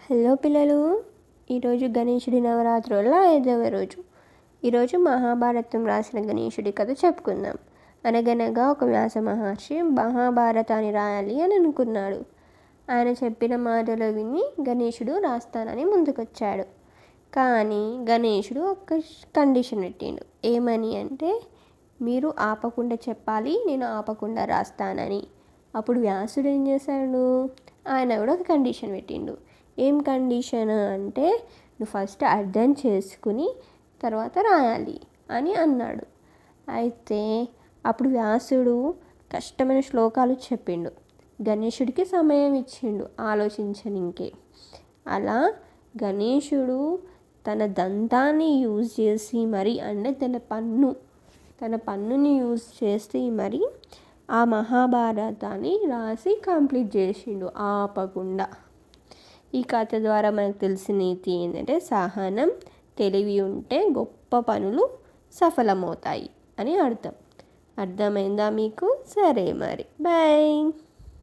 Hello పిల్లలు, ఈరోజు గణేశుడి నవరాత్రుల్లో 5వ రోజు. ఈరోజు మహాభారతం రాసిన గణేశుడి కథ చెప్పుకుందాం. అనగనగా ఒక వ్యాస మహర్షి మహాభారతాన్ని రాయాలి అని అనుకున్నాడు. ఆయన చెప్పిన మాటలు విని గణేశుడు రాస్తానని ముందుకొచ్చాడు. కానీ గణేశుడు ఒక కండిషన్ పెట్టిండు. ఏమని అంటే, మీరు ఆపకుండా చెప్పాలి, నేను ఆపకుండా రాస్తానని. అప్పుడు వ్యాసుడు ఏం చేశాడు, ఆయన కూడా ఒక కండిషన్ పెట్టిండు. ఏం కండిషన్ అంటే, నువ్వు ఫస్ట్ అర్థం చేసుకుని తర్వాత రాయాలి అని అన్నాడు. అయితే అప్పుడు వ్యాసుడు కష్టమైన శ్లోకాలు చెప్పిండు. గణేశుడికి సమయం ఇచ్చిండు ఆలోచించనికే. అలా గణేశుడు తన దంతాన్ని యూజ్ చేసి మరి, అంటే తన పన్నుని యూజ్ చేసి మరి ఆ మహాభారతాన్ని రాసి కంప్లీట్ చేసిండు ఆపకుండా. ఈ కథ ద్వారా మనకు తెలిసిన నీతి ఏంటంటే, సహనం, తెలివి ఉంటే గొప్ప పనులు సఫలమవుతాయి అని అర్థమైందా మీకు? సరే మరి, బాయ్.